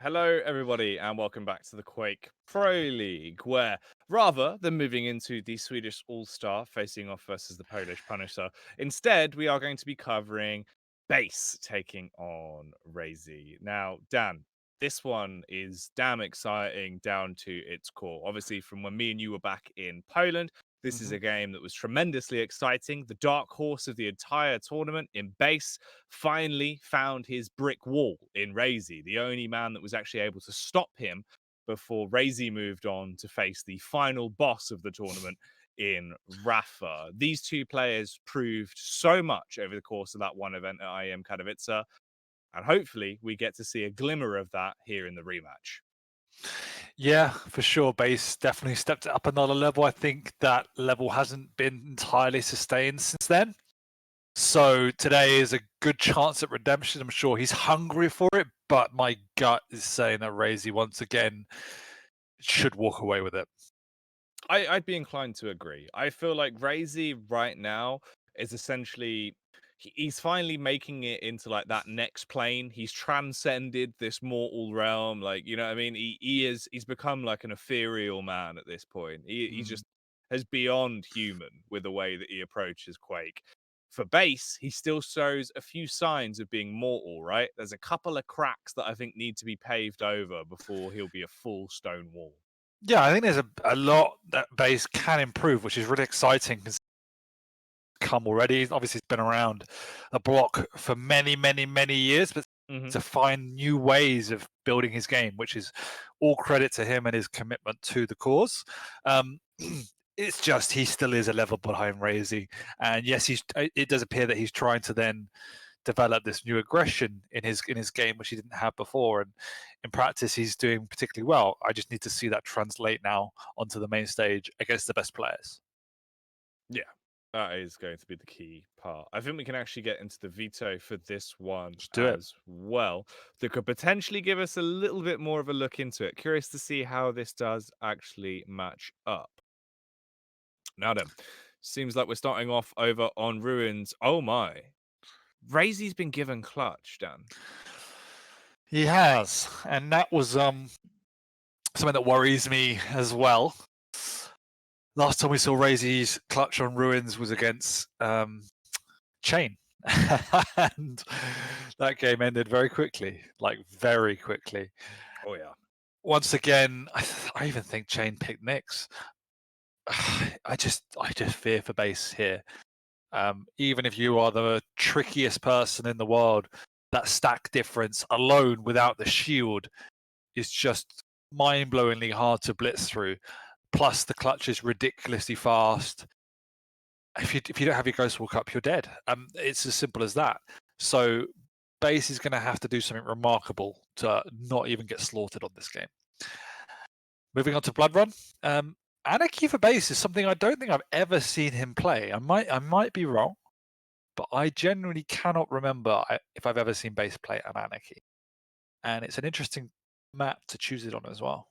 Hello, everybody, and welcome back to the Quake Pro League, where rather than moving into the Swedish All-Star facing off versus the Polish Punisher, instead we are going to be covering Base taking on Raisy. Now, Dan, this one is damn exciting down to its core. Obviously, from when me and you were back in Poland, this is a game that was tremendously exciting. The dark horse of the entire tournament in Base finally found his brick wall in Raisy, the only man that was actually able to stop him before Raisy moved on to face the final boss of the tournament in Rafa. These two players proved so much over the course of that one event at IEM Katowice, and hopefully we get to see a glimmer of that here in the rematch. Yeah, for sure. Base definitely stepped it up another level. I think that level hasn't been entirely sustained since then. So today is a good chance at redemption. I'm sure he's hungry for it, but my gut is saying that Raisy once again should walk away with it. I'd be inclined to agree. I feel like Raisy right now is essentially he's finally making it into like that next plane. He's transcended this mortal realm. Like, you know what I mean? He's become like an ethereal man at this point. He just has beyond human with the way that he approaches Quake. For Base, he still shows a few signs of being mortal, right? There's a couple of cracks that I think need to be paved over before he'll be a full stone wall. Yeah, I think there's a lot that Base can improve, which is really exciting because come already. Obviously, it's been around the block for many, many, many years, but to find new ways of building his game, which is all credit to him and his commitment to the cause. It's just he still is a level behind Raisy, and yes, it does appear that he's trying to then develop this new aggression in his game, which he didn't have before. And in practice, he's doing particularly well. I just need to see that translate now onto the main stage against the best players. Yeah, that is going to be the key part. I think we can actually get into the veto for this one as well. That could potentially give us a little bit more of a look into it. Curious to see how this does actually match up. Now then, seems like we're starting off over on Ruins. Oh my. Raisy's been given clutch, Dan. He has, and that was something that worries me as well. Last time we saw Raisy's clutch on Ruins was against Chain, and that game ended very quickly, like very quickly. Oh yeah. Once again, I even think Chain picked Nyx. I just fear for Base here. Even if you are the trickiest person in the world, that stack difference alone without the shield is just mind-blowingly hard to blitz through. Plus, the clutch is ridiculously fast. If you don't have your Ghost Walk up, you're dead. It's as simple as that. So Base is going to have to do something remarkable to not even get slaughtered on this game. Moving on to Blood Run. Anarchy for Base is something I don't think I've ever seen him play. I might be wrong, but I genuinely cannot remember if I've ever seen Base play an Anarchy. And it's an interesting map to choose it on as well.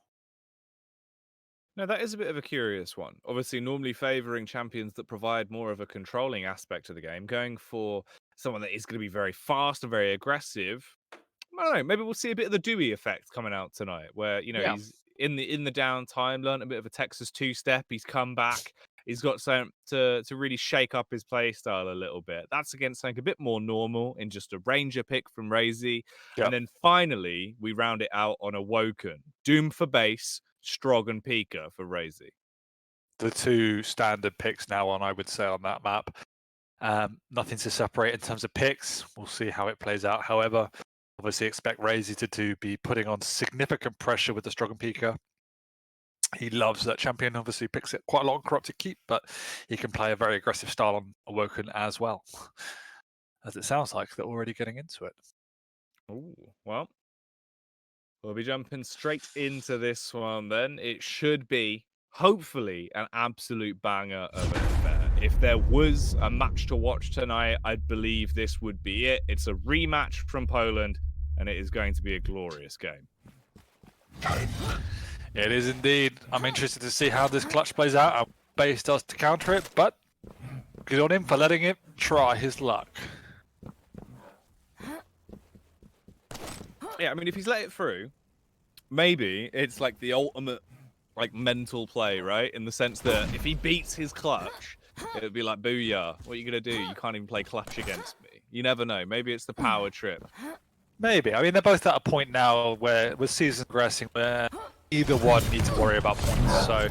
No, that is a bit of a curious one. Obviously, normally favouring champions that provide more of a controlling aspect to the game, going for someone that is going to be very fast and very aggressive. I don't know. Maybe we'll see a bit of the Dewey effect coming out tonight, where he's in the downtime, learned a bit of a Texas two-step. He's come back. He's got something to really shake up his play style a little bit. That's against something a bit more normal in just a Ranger pick from Raisy. Yep. And then finally, we round it out on Awoken. Doom for Base, Strog and Pika for Raisy. The two standard picks now on, I would say, on that map. Nothing to separate in terms of picks. We'll see how it plays out. However, obviously expect Raisy to be putting on significant pressure with the Strog and Pika. He loves that champion, obviously picks it quite a lot on Corrupted Keep, but he can play a very aggressive style on Awoken as well. As it sounds like they're already getting into it. Ooh, well, we'll be jumping straight into this one then. It should be, hopefully, an absolute banger of an affair. If there was a match to watch tonight, I'd believe this would be it. It's a rematch from Poland, and it is going to be a glorious game. It is indeed. I'm interested to see how this clutch plays out, how Base does to counter it, but good on him for letting it try his luck. Yeah, I mean, if he's let it through, maybe it's like the ultimate like mental play, right? In the sense that if he beats his clutch, it would be like, booyah, what are you gonna do? You can't even play clutch against me. You never know. Maybe it's the power trip. Maybe. I mean, they're both at a point now where, with season progressing, where either one needs to worry about points. So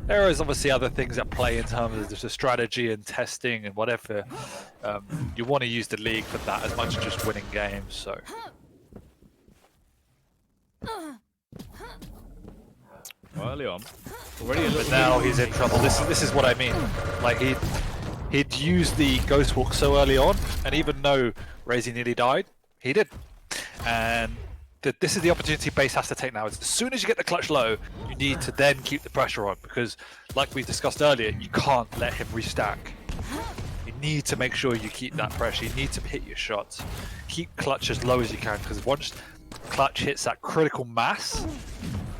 there is obviously other things at play in terms of the strategy and testing and whatever. You want to use the league for that as much as just winning games. So. Well, early on, already a little. But now he's in trouble. This is what I mean. Like he'd used the Ghost Walk so early on, and even though Raisy nearly died, he did. And this is the opportunity base has to take now. As soon as you get the clutch low, you need to then keep the pressure on, because, like we discussed earlier, you can't let him restack. You need to make sure you keep that pressure. You need to hit your shots. Keep clutch as low as you can, because once clutch hits that critical mass,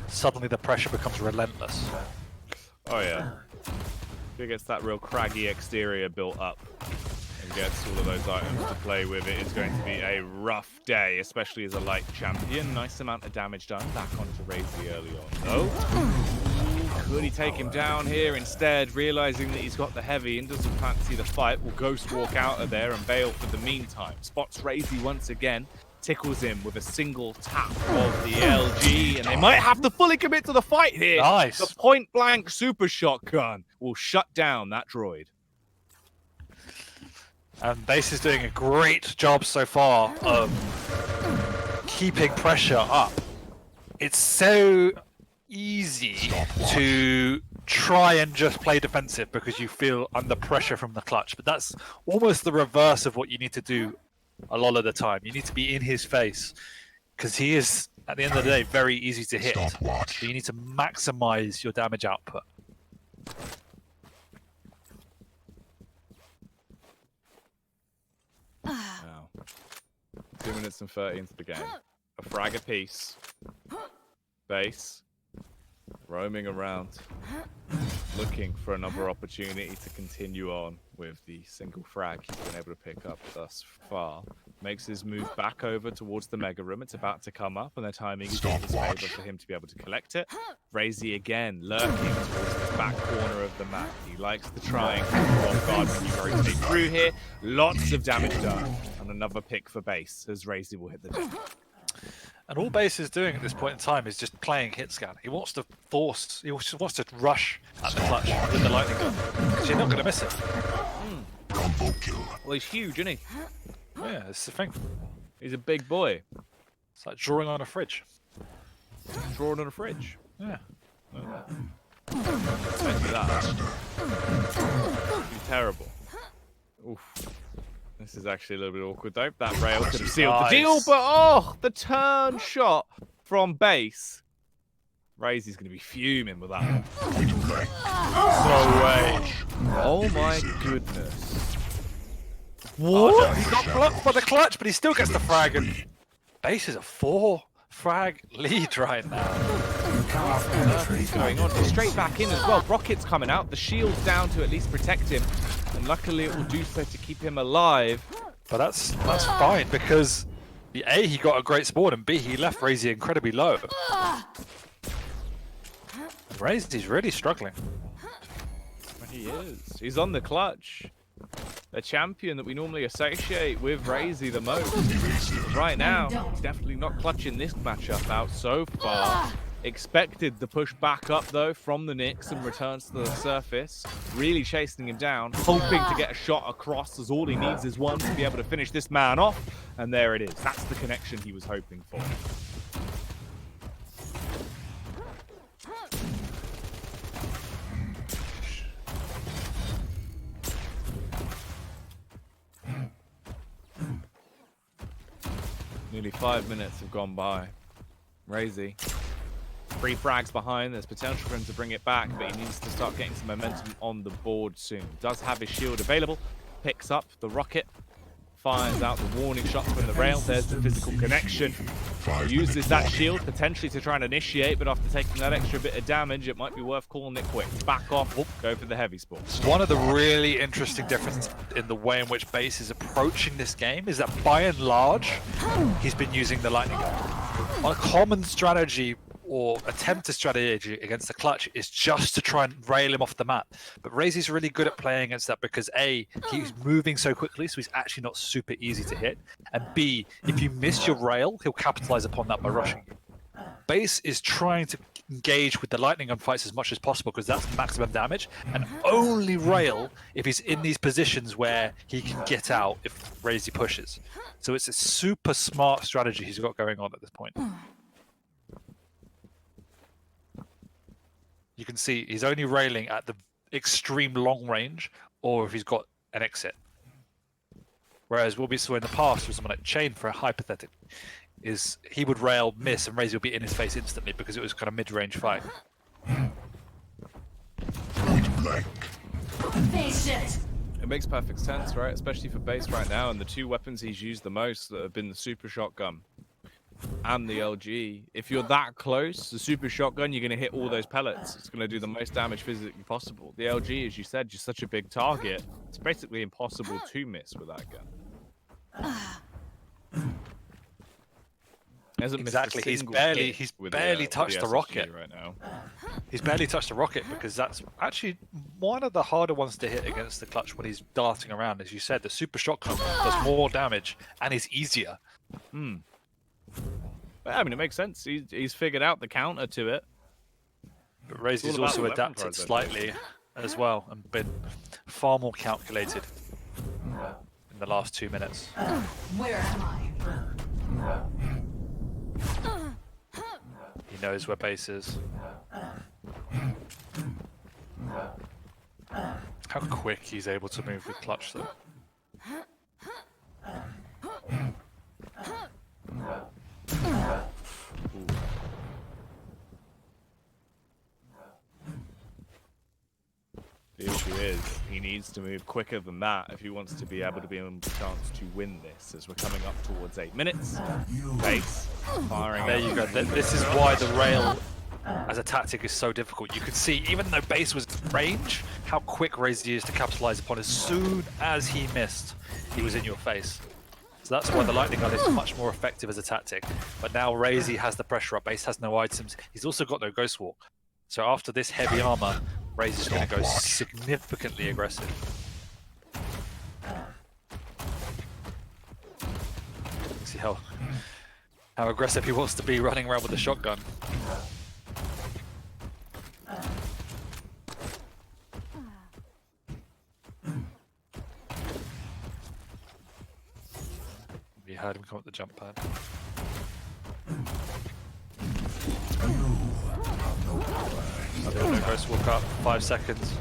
suddenly the pressure becomes relentless. Oh yeah. If it gets that real craggy exterior built up and gets all of those items to play with, it is going to be a rough day, especially as a light champion. Nice amount of damage done back onto Raisy early on, though. Could he take him down here? Instead, realizing that he's got the heavy and doesn't fancy the fight, will Ghost Walk out of there and bail for the meantime. Spots Raisy once again, tickles him with a single tap of the LG, and they might have to fully commit to the fight here. Nice. The point-blank super shotgun will shut down that droid. And Base is doing a great job so far of keeping pressure up. It's so easy to try and just play defensive because you feel under pressure from the clutch, but that's almost the reverse of what you need to do a lot of the time. You need to be in his face, because he is, at the end of the day, very easy to hit. So you need to maximize your damage output. Wow. 2 minutes and 30 into the game. A frag apiece. Base. Roaming around. Looking for another opportunity to continue on with the single frag he's been able to pick up thus far. Makes his move back over towards the Mega Room. It's about to come up, and the timing is in his favor for him to be able to collect it. Raisy again, lurking towards the back corner of the map. He likes to try and catch off guard when you rotate through here. Lots of damage done. And another pick for Base, as Raisy will hit the deck. And all Base is doing at this point in time is just playing hit scan. He wants to force, he just wants to rush at the clutch with the lightning gun, because you're not going to miss it. Combo kill. Well, he's huge, isn't he? Yeah, it's the thing. He's a big boy. It's like drawing on a fridge. Drawing on a fridge. Yeah. Especially that. He's terrible. Oof. This is actually a little bit awkward though. That rail could have sealed the deal, but oh, the turn shot from Base. Raisy's going to be fuming with that one. No way. Oh my goodness. What? Oh, no, he got blocked by the clutch, but he still gets the frag. And Base is a 4 frag lead right now. What's going on? Straight back in as well. Rocket's coming out. The shield's down to at least protect him. And luckily it will do so to keep him alive. But that's fine, because A, he got a great spawn, and B, he left Raisy incredibly low. Raisy's really struggling. He is. He's on the clutch. A champion that we normally associate with Raisy the most. Right now, he's definitely not clutching this matchup out so far. Expected the push back up though from the Knicks and returns to the surface. Really chasing him down, hoping to get a shot across, as all he needs is one to be able to finish this man off. And there it is. That's the connection he was hoping for. Nearly 5 minutes have gone by. Raisy, 3 frags behind. There's potential for him to bring it back, but he needs to start getting some momentum on the board soon. Does have his shield available. Picks up the rocket. Fires out the warning shot from the rail. There's the physical connection. Uses that shield potentially to try and initiate, but after taking that extra bit of damage, it might be worth calling it quick. Back off, go for the heavy spawn. One of the really interesting differences in the way in which Base is approaching this game is that by and large, he's been using the lightning gun. a common strategy or attempted strategy against the clutch is just to try and rail him off the map. But Raisy's really good at playing against that because A, he's moving so quickly, so he's actually not super easy to hit. And B, if you miss your rail, he'll capitalize upon that by rushing you. Base is trying to engage with the lightning gun fights as much as possible because that's maximum damage, and only rail if he's in these positions where he can get out if Raisy pushes. So it's a super smart strategy he's got going on at this point. You can see he's only railing at the extreme long range or if he's got an exit. Whereas what we saw in the past with someone like Chain, for a hypothetical, is he would rail, miss, and Raisy would be in his face instantly because it was kind of mid-range fight. Blank. It makes perfect sense, right? Especially for Base right now, and the two weapons he's used the most that have been the super shotgun and the LG. If you're that close, the super shotgun, you're going to hit all those pellets. It's going to do the most damage physically possible. The LG, as you said, just such a big target. It's basically impossible to miss with that gun. Exactly, he's barely touched the rocket right now. He's barely touched the rocket because that's actually one of the harder ones to hit against the clutch when he's darting around. As you said, the super shotgun does more damage and is easier. But, I mean, it makes sense. He's figured out the counter to it. But Raisy's also adapted slightly as well and been far more calculated in the last 2 minutes. Where am I? He knows where Base is. How quick he's able to move with clutch though. The issue is he needs to move quicker than that if he wants to be able to be in a chance to win this, as we're coming up towards 8 minutes. Base firing. There you go. This is why the rail as a tactic is so difficult. You could see, even though Base was in range, how quick Raisy is to capitalize upon. As soon as he missed, he was in your face. So that's why the lightning gun is much more effective as a tactic. But now Raisy has the pressure up. Base has no items. He's also got no Ghost Walk. So after this heavy armor, Raisy's going to go significantly aggressive. See how aggressive he wants to be running around with the shotgun. We heard him come up the jump pad. No Ghost Walk up, 5 seconds.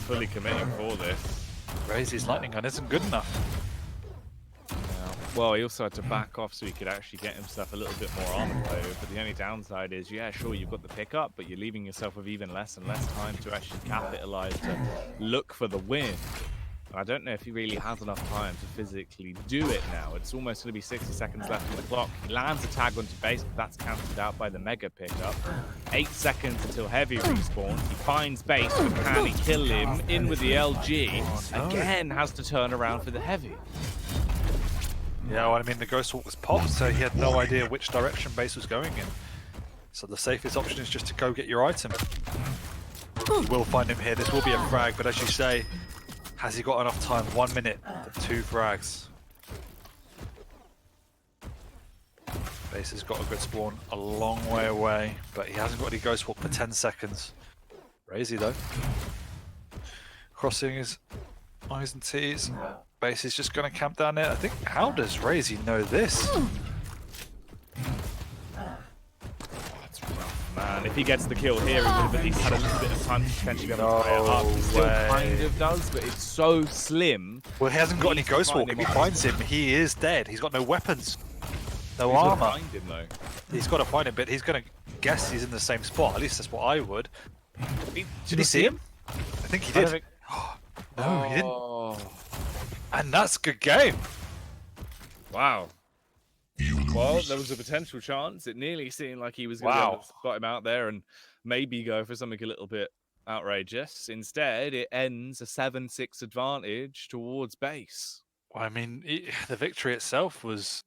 Fully committing for this. Raisy's lightning gun isn't good enough. Well, he also had to back off so he could actually get himself a little bit more armor though. But the only downside is, yeah, sure, you've got the pickup, but you're leaving yourself with even less and less time to actually capitalize to look for the win. I don't know if he really has enough time to physically do it now. It's almost going to be 60 seconds left on the clock. He lands a tag onto Base, but that's counted out by the Mega pickup. 8 seconds until Heavy respawns. He finds Base, but can he kill him? In with the LG. Again, has to turn around for the Heavy. Yeah, well, I mean, the Ghost Walk was popped, so he had no idea which direction Base was going in. So the safest option is just to go get your item. You will find him here. This will be a frag, but as you say, has he got enough time? 1 minute for 2 frags. Base has got a good spawn a long way away, but he hasn't got any Ghost Walk for 10 seconds. Raisy though. Crossing his I's and T's. Base is just going to camp down there. I think, how does Raisy know this? Man, if he gets the kill here, he would have at least had a little bit of time to potentially be able to play it up. He still kind of does, but it's so slim. Well, he hasn't got any Ghost Walk. If he finds him, he is dead. He's got no weapons, no armor. Find him, though. He's got to find him, but he's going to guess he's in the same spot. At least that's what I would. Did he see him? I think he did. No, he didn't. And that's a good game. Wow. Well, there was a potential chance. It nearly seemed like he was going to spot him out there and maybe go for something a little bit outrageous. Instead, it ends a 7-6 advantage towards Base. Well, I mean, the victory itself was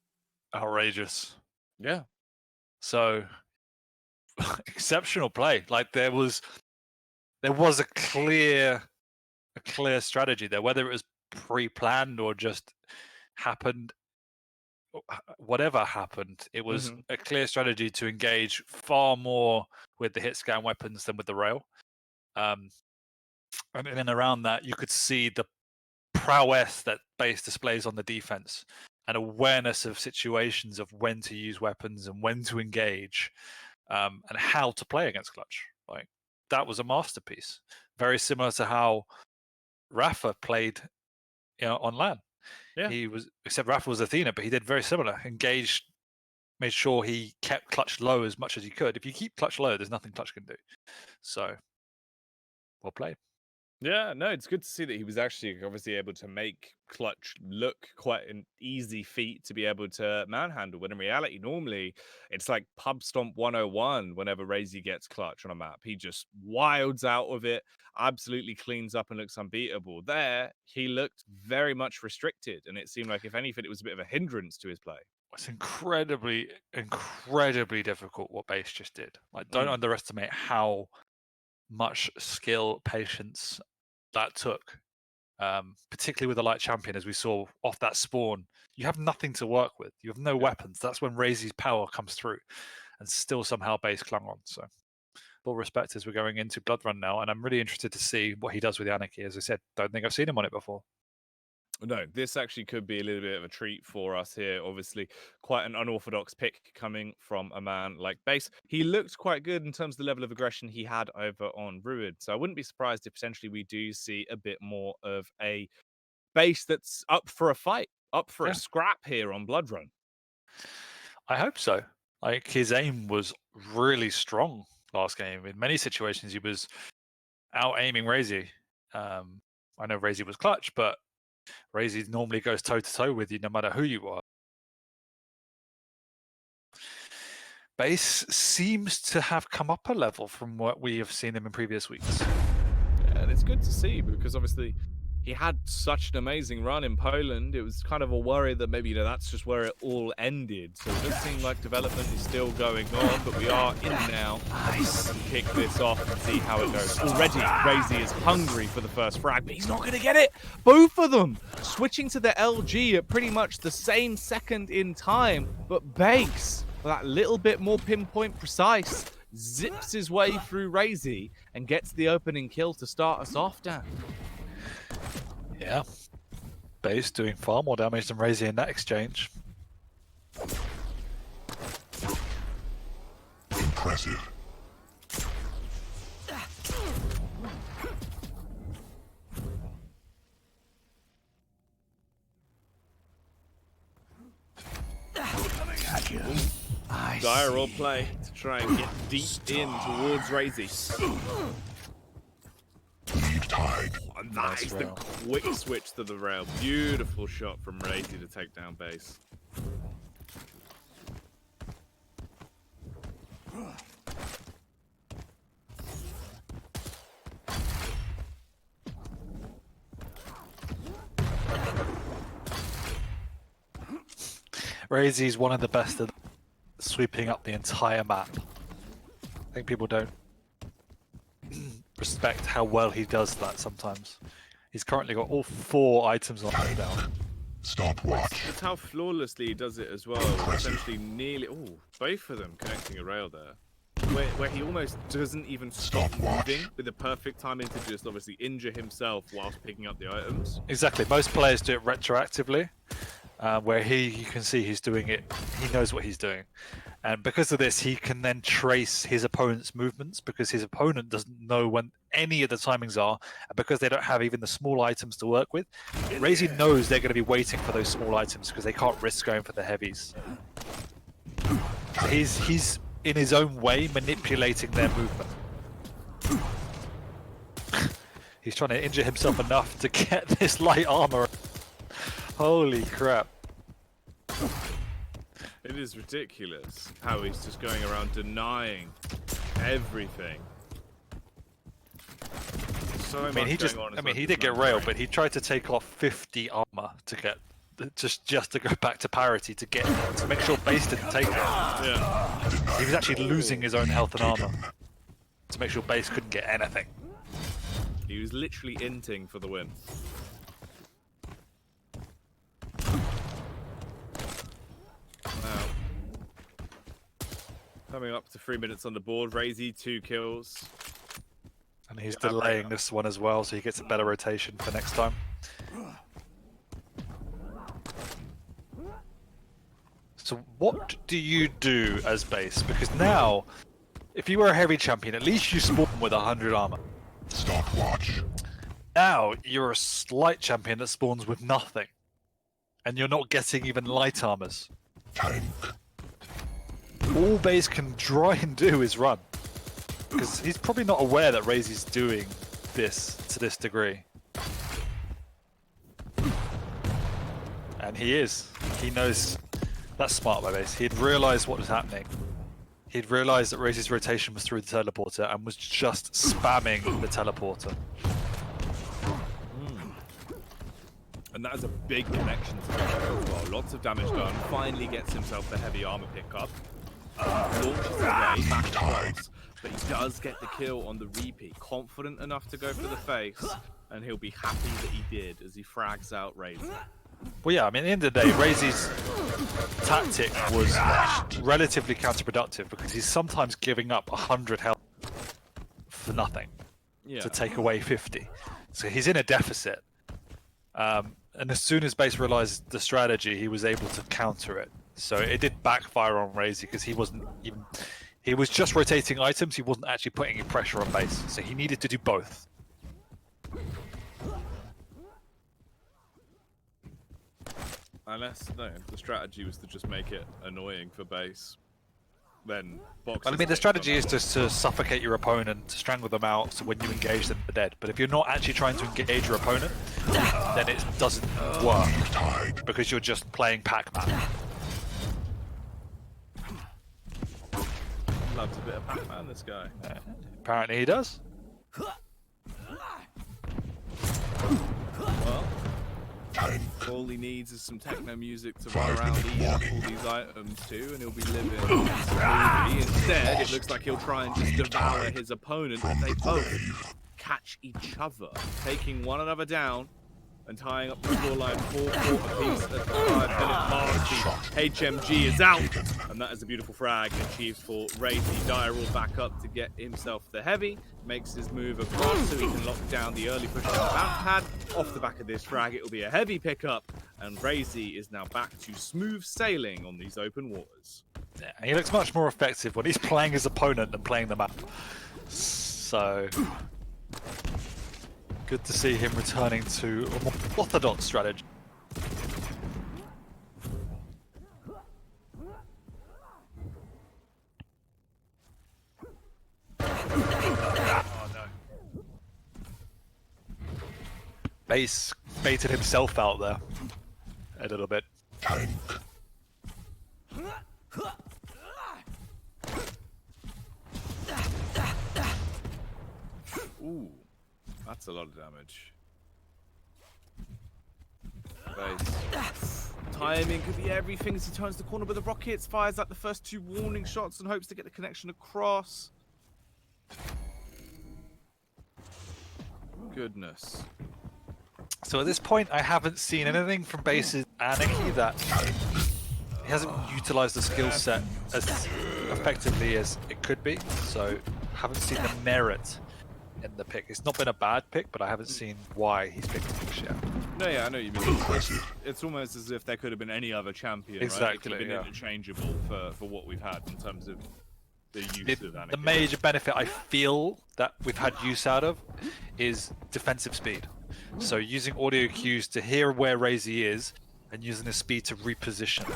outrageous. Yeah. So exceptional play. Like there was a clear strategy there, whether it was pre-planned or just happened. Whatever happened, it was a clear strategy to engage far more with the hit scan weapons than with the rail. And then around that, you could see the prowess that base displays on the defense and awareness of situations of when to use weapons and when to engage, and how to play against Clutch. Like that was a masterpiece. Very similar to how Rafa played, on LAN. Yeah. He was, except Rafa was Athena, but he did very similar. Engaged, made sure he kept Clutch low as much as he could. If you keep Clutch low, there's nothing Clutch can do. So, well played. Yeah, no, it's good to see that he was actually obviously able to make Clutch look quite an easy feat to be able to manhandle. When in reality, normally it's like pub stomp 101 whenever Raisy gets Clutch on a map. He just wilds out of it, absolutely cleans up and looks unbeatable. There, he looked very much restricted, and it seemed like, if anything, it was a bit of a hindrance to his play. It's incredibly difficult what base just did. Like, don't underestimate how much skill, patience that took. Particularly with a light champion, as we saw off that spawn. You have nothing to work with. You have no weapons. That's when Raisy's power comes through, and still somehow base clung on. So, full respect as we're going into Blood Run now, and I'm really interested to see what he does with Anarchy. As I said, don't think I've seen him on it before. No, this actually could be a little bit of a treat for us here. Obviously, quite an unorthodox pick coming from a man like Base. He looked quite good in terms of the level of aggression he had over on Ruid. So I wouldn't be surprised if potentially we do see a bit more of a Base that's up for a fight, up for a scrap here on Blood Run. I hope so. Like, his aim was really strong last game. In many situations, he was out aiming Raisy. I know Raisy was clutch, but Raisy normally goes toe to toe with you no matter who you are. Base seems to have come up a level from what we have seen him in previous weeks. Yeah, and it's good to see, because obviously he had such an amazing run in Poland. It was kind of a worry that maybe, that's just where it all ended. So it does seem like development is still going on, but we are in now to kick this off and see how it goes. Already, Raisy is hungry for the first frag, but he's not going to get it. Both of them switching to the LG at pretty much the same second in time, but Base, that little bit more pinpoint precise, zips his way through Raisy and gets the opening kill to start us off, Dan. Yeah. Base doing far more damage than Raisy in that exchange. Impressive. Dire will play to try and get deep in towards Raisy. Lead tied. And that is the quick switch to the rail. Beautiful shot from Raisy to take down Base. Raisy's one of the best at sweeping up the entire map. I think people don't respect how well he does that sometimes. He's currently got all 4 items on lockdown. Stopwatch. That's how flawlessly he does it as well. Essentially nearly, both of them connecting a rail there. Where he almost doesn't even stop moving, with the perfect timing to just obviously injure himself whilst picking up the items. Exactly. Most players do it retroactively, where you can see he's doing it. He knows what he's doing. And because of this, he can then trace his opponent's movements, because his opponent doesn't know when any of the timings are, and because they don't have even the small items to work with. Raisy knows they're going to be waiting for those small items because they can't risk going for the heavies. So he's in his own way manipulating their movement. He's trying to injure himself enough to get this light armor. Holy crap. It is ridiculous how he's just going around denying everything. So I mean, he did get railed, but he tried to take off 50 armor to get just to go back to parity to make sure base didn't take it. Yeah. He was actually losing his own health and armor to make sure base couldn't get anything. He was literally inting for the win. Wow. Coming up to 3 minutes on the board. Raisy, 2 kills. And he's delaying this one as well, so he gets a better rotation for next time. So what do you do as base? Because now, if you were a heavy champion, at least you spawn with 100 armor. Stopwatch. Now, you're a slight champion that spawns with nothing. And you're not getting even light armors. Tank. All base can try and do is run. Because he's probably not aware that Raisy's doing this to this degree. And he is. He knows. That's smart by base. He'd realised what was happening. He'd realised that Raisy's rotation was through the teleporter and was just spamming the teleporter. And that is a big connection to the as well. Lots of damage done. Finally gets himself the heavy armor pickup. Launches away back across. But he does get the kill on the repeat. Confident enough to go for the face. And he'll be happy that he did as he frags out Raisy. Well, yeah, I mean, at the end of the day, Raisy's tactic was relatively counterproductive because he's sometimes giving up 100 health for nothing to take away 50. So he's in a deficit. And as soon as base realized the strategy, he was able to counter it. So it did backfire on Raisy because he wasn't even... He was just rotating items, he wasn't actually putting any pressure on base. So he needed to do both. Unless the strategy was to just make it annoying for base, then boxes. Well, I mean, the strategy is just to suffocate your opponent, to strangle them out, so when you engage them, they're dead. But if you're not actually trying to engage your opponent, then it doesn't work because you're just playing Pac-Man. Loves a bit of Pac-Man, this guy. Apparently he does. Well, all he needs is some techno music to run around eat up all these items too, and he'll be living smoothly. Instead, it looks like he'll try and just devour his opponent, and they both catch each other, taking one another down and tying up the scoreline 4-4 apiece at the 5-minute mark. HMG is out, and that is a beautiful frag achieved for Raisy. Dyer all back up to get himself the heavy, makes his move across so he can lock down the early push on the bounce pad. Off the back of this frag, it will be a heavy pickup, and Raisy is now back to smooth sailing on these open waters. Yeah, he looks much more effective when he's playing his opponent than playing the map. So... good to see him returning to a more orthodox strategy. Oh no. Base baited himself out there a little bit. Tank. Ooh, that's a lot of damage. Base. Timing could be everything as he turns the corner, but the rockets fires out the first 2 warning shots and hopes to get the connection across. Goodness. So at this point, I haven't seen anything from Base's Anarchy that he hasn't utilized the skill set as effectively as it could be. So haven't seen the merit in the pick. It's not been a bad pick, but I haven't seen why he's picked the pick yet. No, yeah, I know what you mean. It's almost as if there could have been any other champion, Exactly, right? It could have been yeah. interchangeable for what we've had in terms of the use of Anakin. The major benefit I feel that we've had use out of is defensive speed. So using audio cues to hear where Raisy is and using his speed to reposition.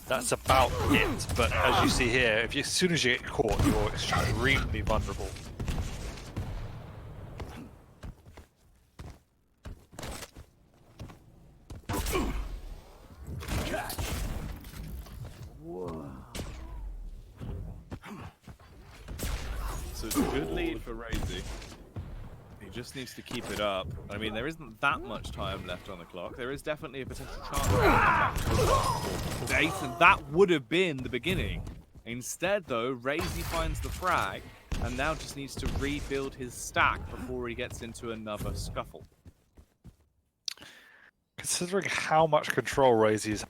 That's about it. But as you see here, if you, as soon as you get caught, you're extremely vulnerable. So it's a good lead for Raisy. He just needs to keep it up. I mean, there isn't that much time left on the clock. There is definitely a potential chance to come back to the base, and that would have been the beginning. Instead, though, Raisy finds the frag, and now just needs to rebuild his stack before he gets into another scuffle. Considering how much control Raisy is,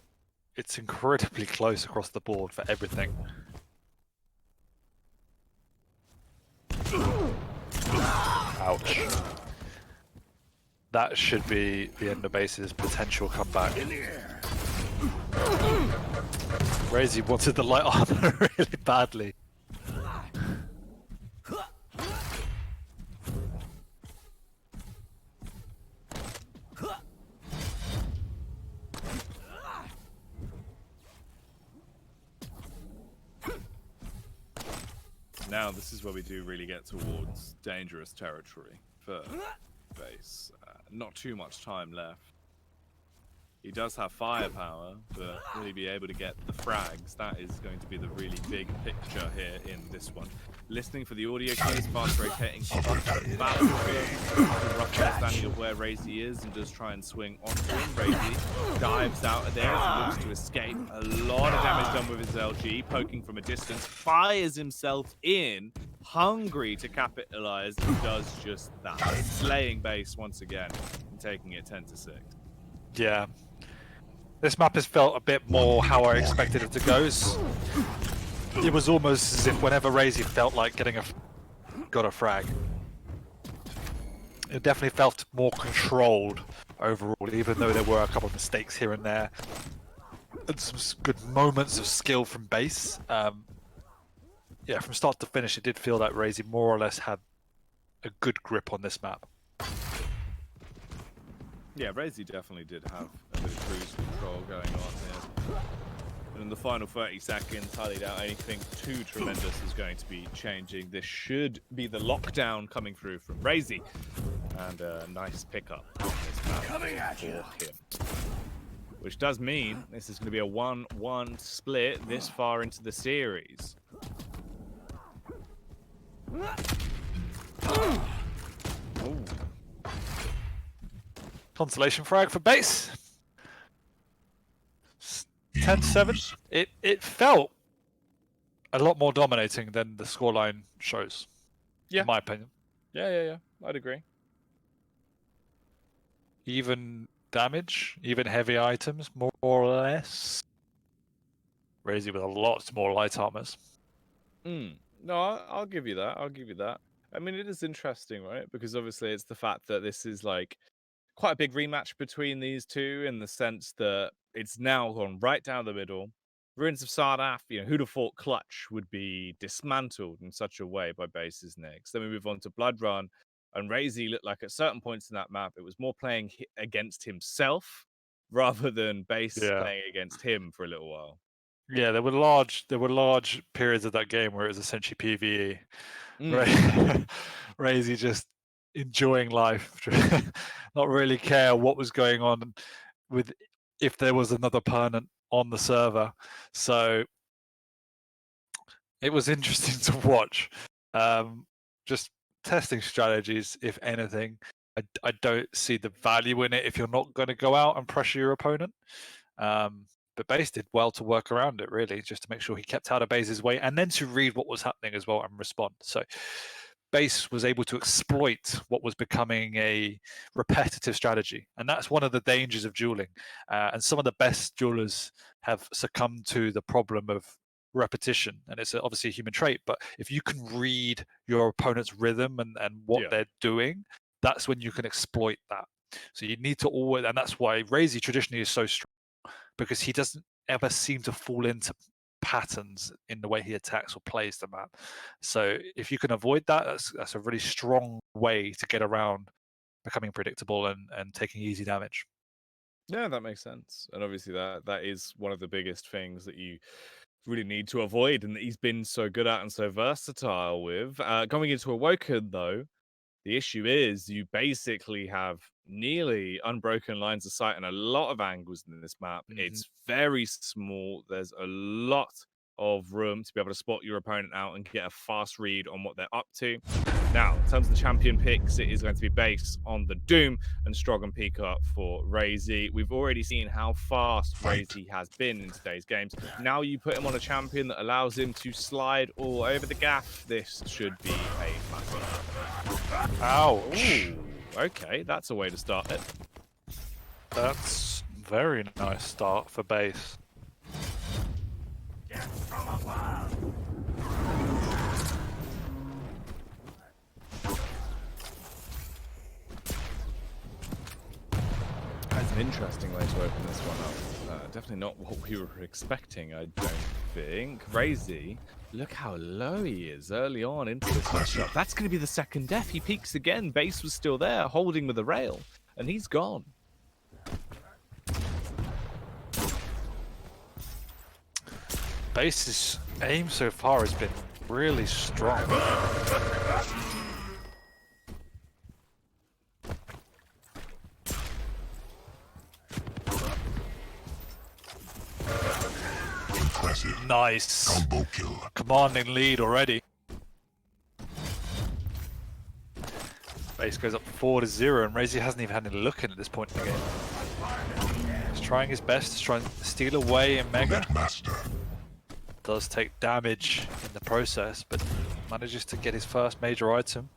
it's incredibly close across the board for everything. Ouch. That should be the end of base's potential comeback. Raisy wanted the light armor really badly. Now, this is where we do really get towards dangerous territory for base. Not too much time left. He does have firepower, but will he be able to get the frags? That is going to be the really big picture here in this one. Listening for the audio cues, fast rotating up the battlefield, rough understanding of where Raisy is, and does try and swing onto him. Raisy dives out of there as he looks to escape. A lot of damage done with his LG, poking from a distance, fires himself in, hungry to capitalize, and does just that. Slaying base once again, and taking it 10-6. Yeah. This map has felt a bit more how I expected it to go. It was almost as if whenever Raisy felt like got a frag, it definitely felt more controlled overall, even though there were a couple of mistakes here and there. And some good moments of skill from base. Yeah, from start to finish, it did feel like Raisy more or less had a good grip on this map. Yeah, Raisy definitely did have a bit of cruise control going on here. And in the final 30 seconds, highly doubt anything too tremendous is going to be changing. This should be the lockdown coming through from Raisy. And a nice pickup on this map for him. Which does mean this is going to be a 1-1 split this far into the series. Ooh. Consolation frag for base. 10-7. It felt a lot more dominating than the scoreline shows. Yeah. In my opinion. Yeah. I'd agree. Even damage, even heavy items, more or less. Raisy with a lot more light armors. No, I'll give you that. I'll give you that. I mean, it is interesting, right? Because obviously it's the fact that this is like quite a big rematch between these two in the sense that it's now gone right down the middle. Ruins of Sardaf, who'd have thought Clutch would be dismantled in such a way by bases next. Then we move on to Blood Run, and Raisy looked like at certain points in that map, it was more playing against himself rather than base playing against him for a little while. Yeah, there were large periods of that game where it was essentially PvE. Raisy just enjoying life, not really care what was going on with if there was another opponent on the server. So it was interesting to watch. Just testing strategies, if anything. I don't see the value in it if you're not going to go out and pressure your opponent. But Base did well to work around it, really, just to make sure he kept out of Base's way and then to read what was happening as well and respond. So Base was able to exploit what was becoming a repetitive strategy. And that's one of the dangers of dueling. And some of the best duelers have succumbed to the problem of repetition. And it's obviously a human trait. But if you can read your opponent's rhythm and what they're doing, that's when you can exploit that. So you need to always, and that's why Raisy traditionally is so strong, because he doesn't ever seem to fall into patterns in the way he attacks or plays the map. So if you can avoid that, that's a really strong way to get around becoming predictable and taking easy damage. Yeah, that makes sense. And obviously that is one of the biggest things that you really need to avoid and that he's been so good at and so versatile with. Going into Awoken, though, the issue is you basically have nearly unbroken lines of sight and a lot of angles in this map. It's very small. There's a lot of room to be able to spot your opponent out and get a fast read on what they're up to. Now, in terms of the champion picks, it is going to be based on the Doom and Strog and Pika for Raisy. We've already seen how fast Raisy has been in today's games. Now you put him on a champion that allows him to slide all over the gaff. This should be a massive. Ouch. Ooh, okay, that's a way to start it. That's very nice start for base. That's an interesting way to open this one up. Definitely not what we were expecting, I don't think. Raisy, look how low he is early on into this matchup. That's going to be the second death. He peeks again. Base was still there, holding with the rail, and he's gone. Base's aim so far has been really strong. Impressive. Nice. Combo kill. Commanding lead already. Base goes up 4-0 and Raisy hasn't even had any look in at this point in the game. He's trying his best to try and steal away in Mega. Master. Does take damage in the process, but manages to get his first major item.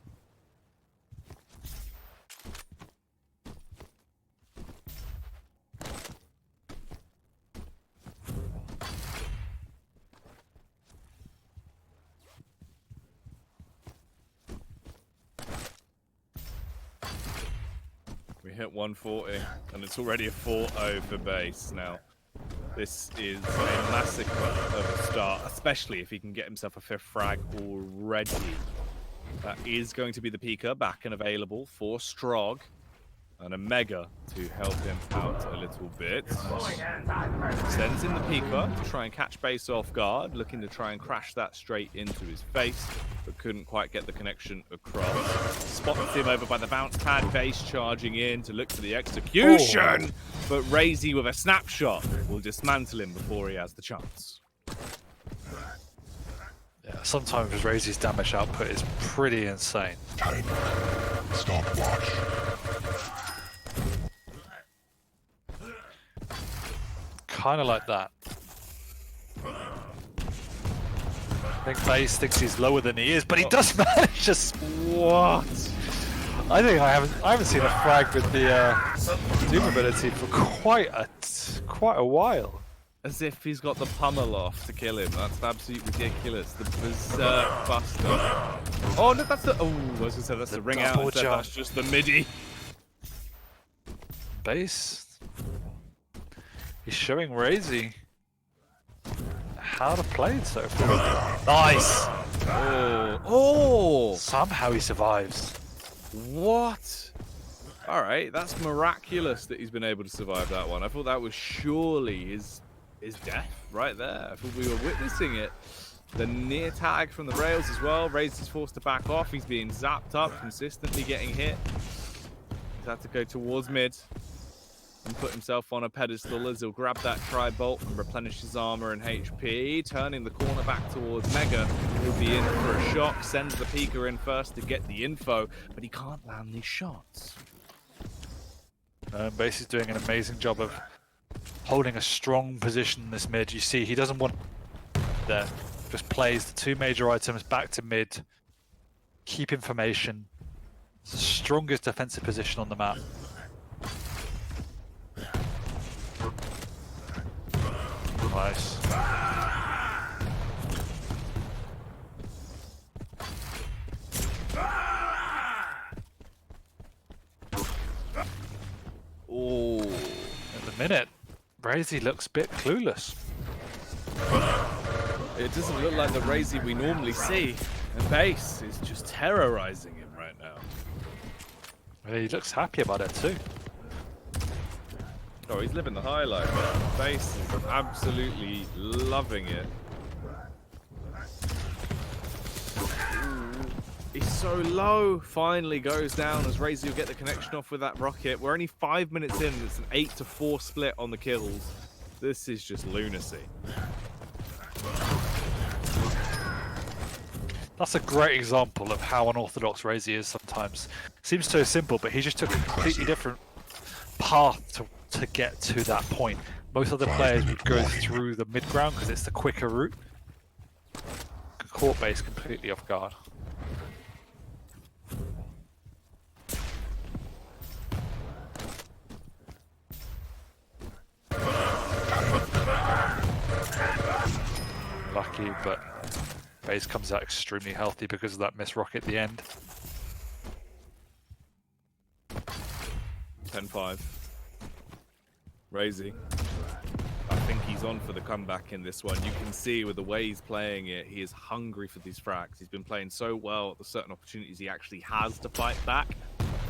We hit 140, and it's already a 4-0 for base now. This is a massacre of a start, especially if he can get himself a 5th frag already. That is going to be the Pika back and available for Strog, and a Mega to help him out a little bit. Sends in the Pika to try and catch base off guard, looking to try and crash that straight into his face, but couldn't quite get the connection across. Spots him over by the bounce pad, base charging in to look for the execution, but Raisy with a snapshot will dismantle him before he has the chance. Yeah, sometimes Raisy's damage output is pretty insane. Time. Stopwatch. Kind of like that. I think Base thinks he's lower than he is, but he does manage to. What? I think I haven't seen a frag with the Doom ability for quite a while. As if he's got the pummel off to kill him. That's absolutely ridiculous. The berserk buster. Oh no, that's the. Oh, I was gonna say that's the ring out. Instead, that's just the midi. Base. He's showing Raisy how to play it so far. Nice! Oh! Somehow he survives. What? Alright, that's miraculous that he's been able to survive that one. I thought that was surely his death right there. I thought we were witnessing it. The near tag from the rails as well. Raisy's forced to back off. He's being zapped up, consistently getting hit. He's had to go towards mid and put himself on a pedestal as he'll grab that tri-bolt and replenish his armor and HP. Turning the corner back towards Mega. He'll be in for a shock. Sends the Pika in first to get the info, but he can't land these shots. Base is doing an amazing job of holding a strong position in this mid. You see, he doesn't want there. Just plays the 2 major items back to mid. Keep information. It's the strongest defensive position on the map. Nice. Oh, At the minute, Raisy looks a bit clueless. it doesn't look like the Raisy we normally see. And Base is just terrorizing him right now. Well, he looks happy about it too. Oh, he's living the high life. Base is absolutely loving it. Ooh, he's so low. Finally goes down as Raisy will get the connection off with that rocket. We're only 5 minutes in. It's an 8-4 split on the kills. This is just lunacy. That's a great example of how unorthodox Raisy is sometimes. Seems so simple, but he just took a completely different path to get to that point. Most other players would go through the mid ground because it's the quicker route. Caught base completely off guard. Lucky, but base comes out extremely healthy because of that miss rocket at the end. 10-5. Raisy. I think he's on for the comeback in this one. You can see with the way he's playing it, he is hungry for these frags. He's been playing so well at the certain opportunities he actually has to fight back.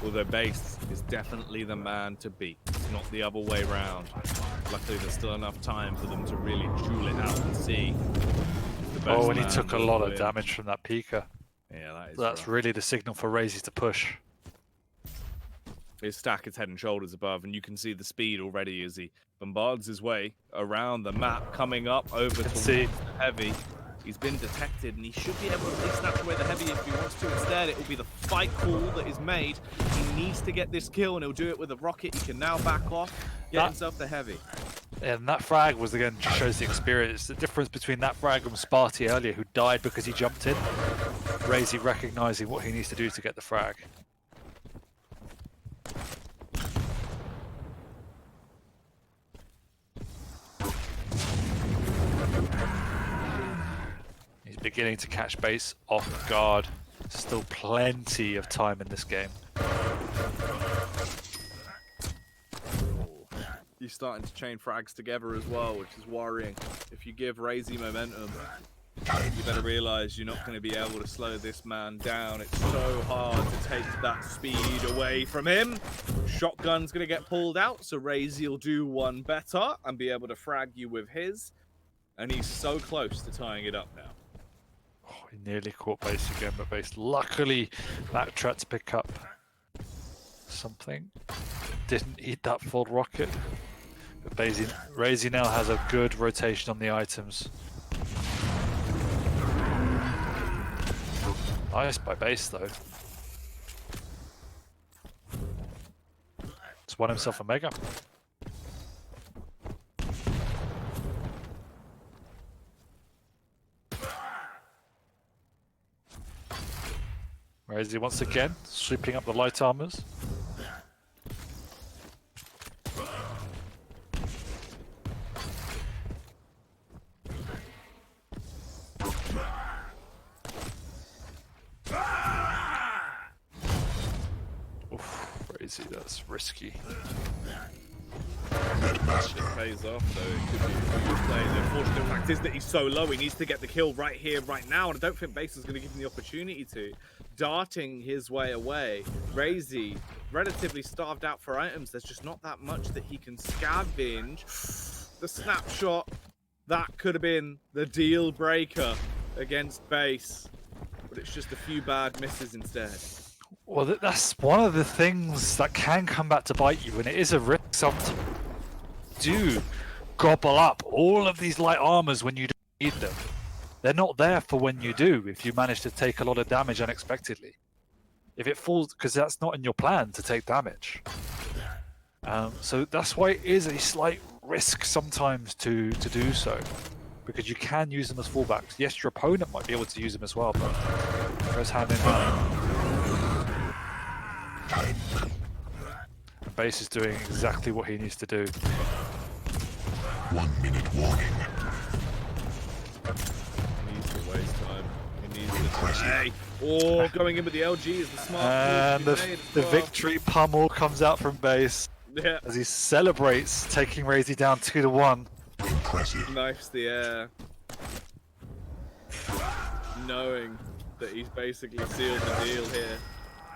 Although base is definitely the man to beat. It's not the other way around. Luckily, there's still enough time for them to really jewel it out and see. Oh, and he took a lot of damage from that Pika. Yeah, that is That's rough. really the signal for Raisy to push. His stack is head and shoulders above, and you can see the speed already as he bombards his way around the map, coming up over to the heavy. He's been detected, and he should be able to at least snatch away the heavy if he wants to. Instead, it will be the fight call that is made. He needs to get this kill, and he'll do it with a rocket. He can now back off, get himself the heavy. And that frag was, again, just shows the experience. The difference between that frag and Sparty earlier, who died because he jumped in. Raisy recognizing what he needs to do to get the frag. He's beginning to catch base off guard. Still plenty of time in this game. You're starting to chain frags together as well, which is worrying. If you give Raisy momentum, you better realize you're not going to be able to slow this man down. It's so hard to take that speed away from him. Shotgun's going to get pulled out, so Raisy will do one better and be able to frag you with his. And he's so close to tying it up now. Oh, he nearly caught base again, but base luckily backtracked to pick up something. Didn't eat that full rocket. But Raisy now has a good rotation on the items. Nice by base though. Just won himself a mega. Raisy once again sweeping up the light armors. Raisy, that's risky. It pays off, though. It could be a good play. The unfortunate fact is that he's so low. He needs to get the kill right here, right now, and I don't think base is going to give him the opportunity to. Darting his way away. Raisy, relatively starved out for items. There's just not that much that he can scavenge. The snapshot, that could have been the deal breaker against base, but it's just a few bad misses instead. Well, that's one of the things that can come back to bite you, and it is a risk sometimes. Do gobble up all of these light armors when you don't need them. They're not there for when you do, if you manage to take a lot of damage unexpectedly. If it falls, because that's not in your plan to take damage. So that's why it is a slight risk sometimes to do so, because you can use them as fallbacks. Yes, your opponent might be able to use them as well, but it goes hand in hand. And base is doing exactly what he needs to do. 1 minute warning. He needs to waste time. He needs to hey. Oh, going in with the LG is the smart And move to be made the as well. victory pummel comes out from base Yeah. as he celebrates taking Raisy down 2-1. Impressive. Knifes the air. Knowing that he's basically sealed the deal here.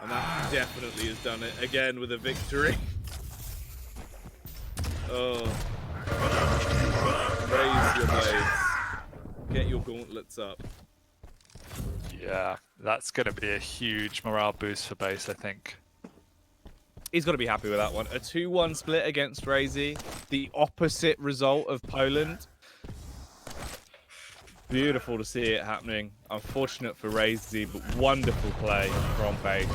And that definitely has done it again with a victory. Oh. Raise your blades. Get your gauntlets up. Yeah, that's going to be a huge morale boost for base, I think. He's got to be happy with that one. A 2-1 split against Raisy. The opposite result of Poland. Beautiful to see it happening. Unfortunate for Raisy, but wonderful play from base.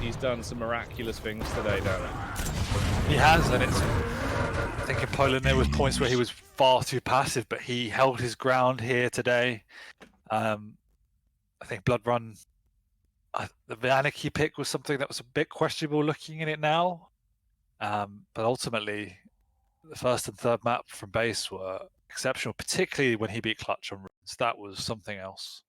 He's done some miraculous things today, don't it? He has, and I think in Poland there was points where he was far too passive, but he held his ground here today. I think Blood Run, the Anarchy pick was something that was a bit questionable looking in it now. But ultimately, the first and third map from base were exceptional, particularly when he beat Clutch on runes. That was something else.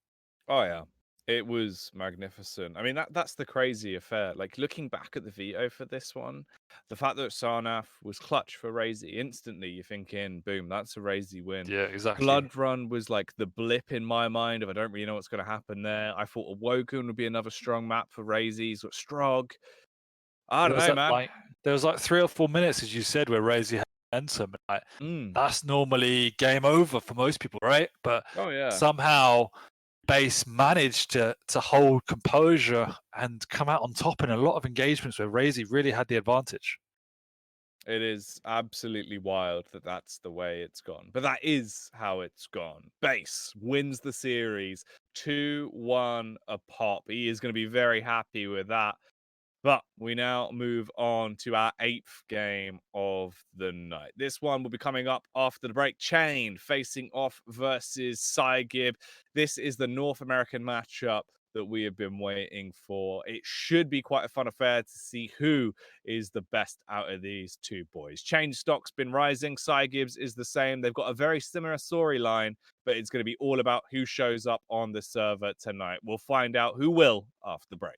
Oh yeah, it was magnificent. I mean, that's the crazy affair. Like looking back at the veto for this one, the fact that Sarnath was clutch for Raisy, instantly you're thinking, boom, that's a Raisy win. Yeah, exactly. Blood Run was like the blip in my mind of I don't really know what's going to happen there. I thought Awoken would be another strong map for Raisy. He's got Strog. I don't know, man. There was like 3 or 4 minutes, as you said, where Raisy had momentum. Like, that's normally game over for most people, right? But Oh yeah, somehow base managed to hold composure and come out on top in a lot of engagements where Raisy really had the advantage. it is absolutely wild that that's the way it's gone. But that is how it's gone. Base wins the series 2-1 a pop. He is going to be very happy with that. But we now move on to our 8th game of the night. This one will be coming up after the break. Chain facing off versus Cygib. This is the North American matchup that we have been waiting for. It should be quite a fun affair to see who is the best out of these two boys. Chain stock's been rising. Cygib's is the same. They've got a very similar storyline, but it's going to be all about who shows up on the server tonight. We'll find out who will after the break.